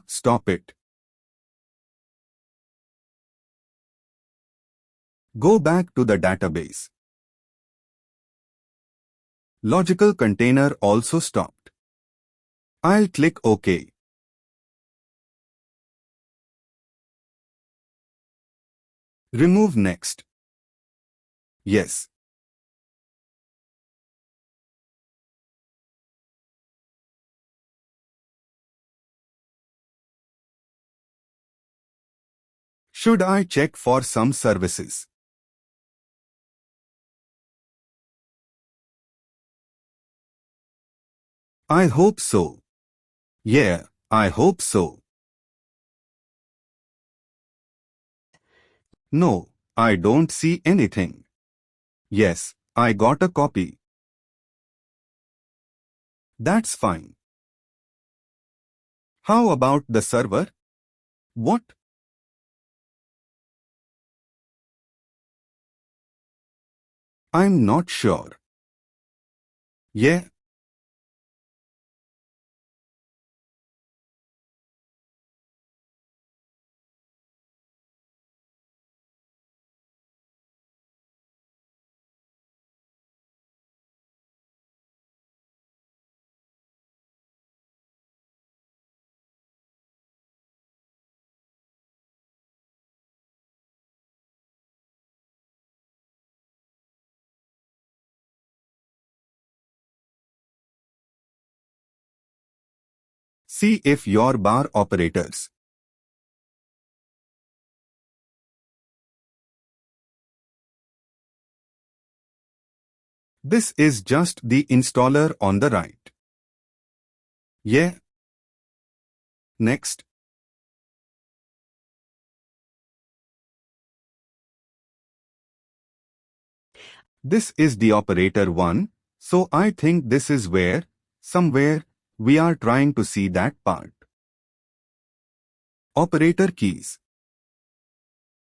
Stop it. Go back to the database. Logical container also stopped. I'll click OK. Remove next. Yes. Should I check for some services? I hope so. Yeah, I hope so. No, I don't see anything. Yes, I got a copy. That's fine. How about the server? What? I'm not sure. Yeah. See if your bar operators. This is just the installer on the right. Yeah. Next. This is the operator 1, so I think this is where, somewhere, we are trying to see that part. Operator keys.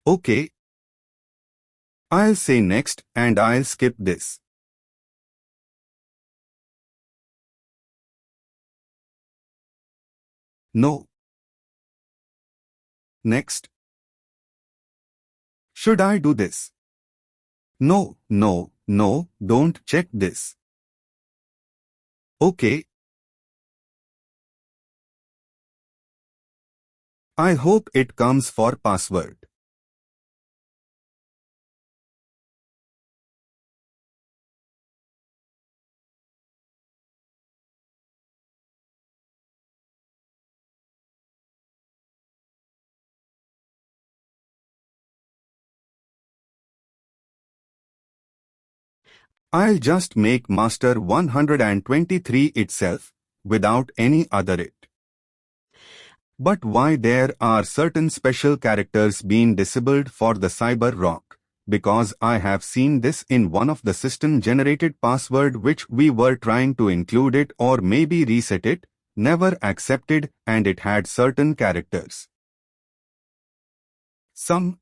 Okay. I'll say next and I'll skip this. No. Next. Should I do this? No, no, no, don't check this. Okay. I hope it comes for password. I'll just make master 123 itself, without any other it. But why there are certain special characters being disabled for the Cyberark? Because I have seen this in one of the system-generated password which we were trying to include it or maybe reset it, never accepted, and it had certain characters. So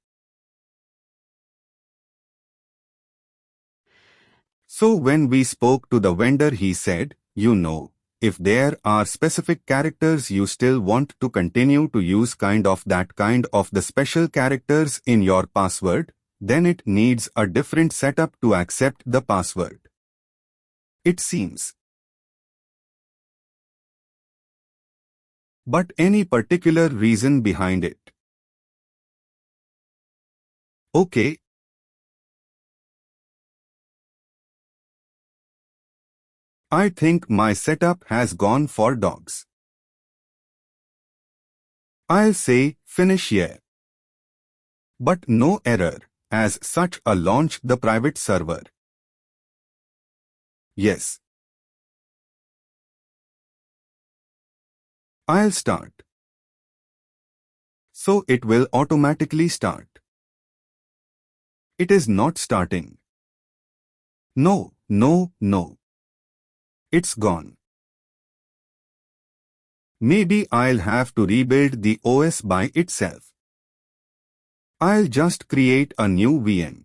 when we spoke to the vendor he said, if there are specific characters you still want to continue to use kind of the special characters in your password, then it needs a different setup to accept the password. It seems. But any particular reason behind it? Okay. I think my setup has gone for dogs. I'll say finish here. But no error, as such a launch the private server. Yes. I'll start. So it will automatically start. It is not starting. No, no, no. It's gone. Maybe I'll have to rebuild the OS by itself. I'll just create a new VM.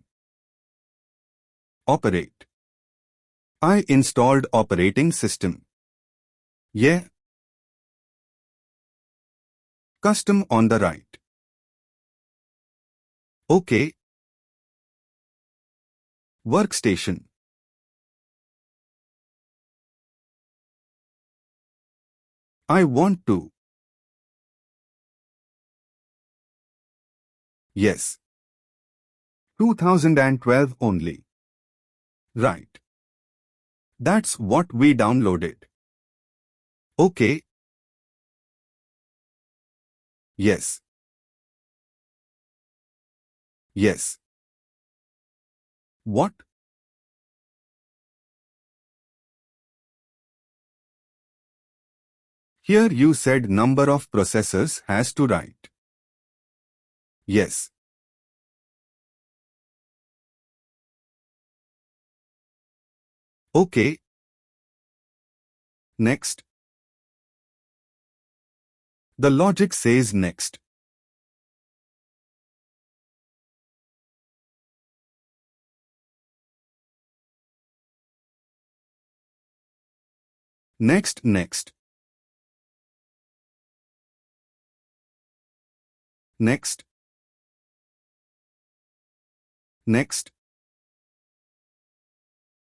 Operate. I installed operating system. Yeah. Custom on the right. OK. Workstation. I want to. Yes. 2012 only. Right. That's what we downloaded. OK. Yes. Yes. What? Here you said number of processors has to write. Yes. OK. Next. The logic says next. Next. Next. Next. Next.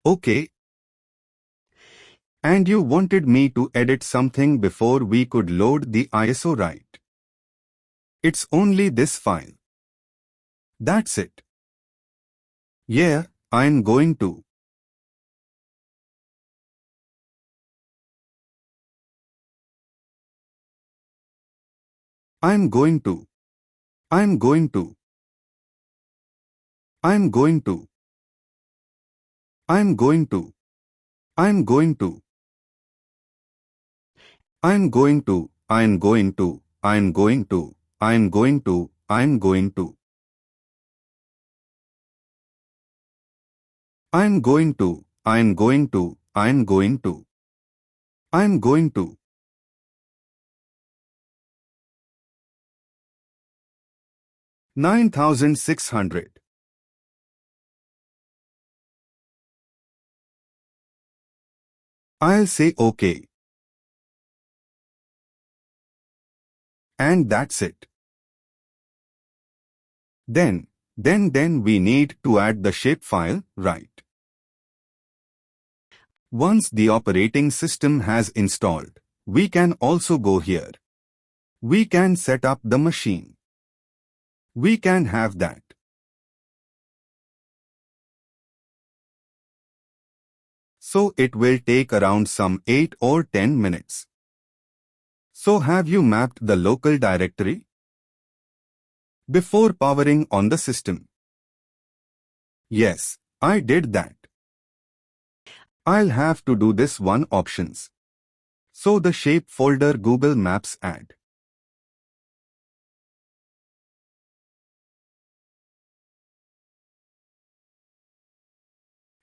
OK. And you wanted me to edit something before we could load the ISO, right? It's only this file. That's it. Yeah, I'm going to. I'm going to. I'm going to. I'm going to. I'm going to. I'm going to. I'm going to. I'm going to. I'm going to. I'm going to. I'm going to. I'm going to. I'm going to. I'm going to. I'm going to. 9600. I'll say OK. And that's it. Then we need to add the shapefile, right? Once the operating system has installed, we can also go here. We can set up the machine. We can have that. So it will take around some 8 or 10 minutes. So have you mapped the local directory before powering on the system? Yes, I did that. I'll have to do this one options. So the shape folder Google Maps add.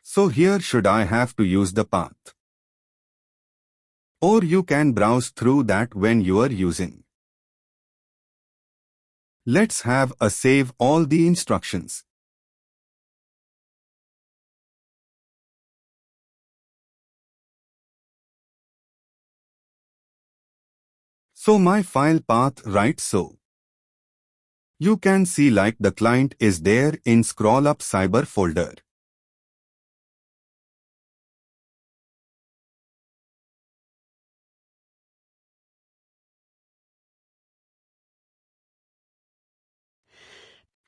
So here should I have to use the path? Or you can browse through that when you are using. Let's have a save all the instructions. So my file path right so. You can see like the client is there in scroll up cyber folder.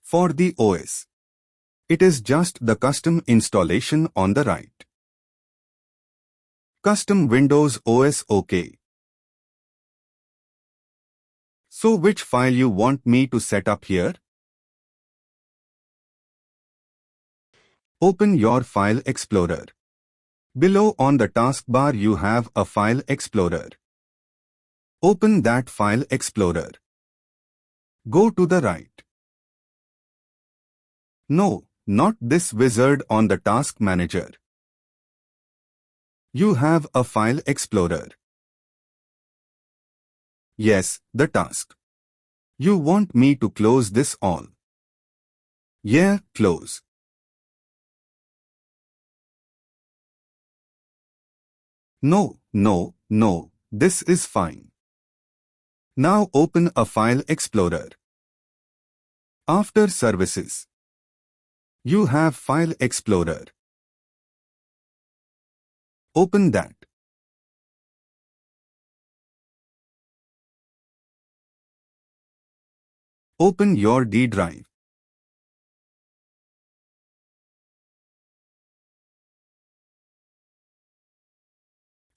For the OS, it is just the custom installation on the right. Custom Windows OS OK. So which file you want me to set up here? Open your File Explorer. Below on the taskbar you have a File Explorer. Open that File Explorer. Go to the right. No, not this wizard on the Task Manager. You have a File Explorer. Yes, the task. You want me to close this all? Yeah, close. No, this is fine. Now open a file explorer. After services, you have File Explorer. Open that. Open your D drive.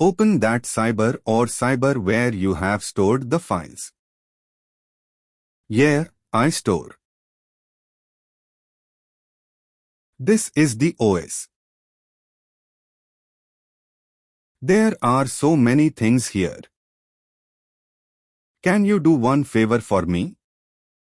Open that cyber or cyber where you have stored the files. Here, I store. This is the OS. There are so many things here. Can you do one favor for me?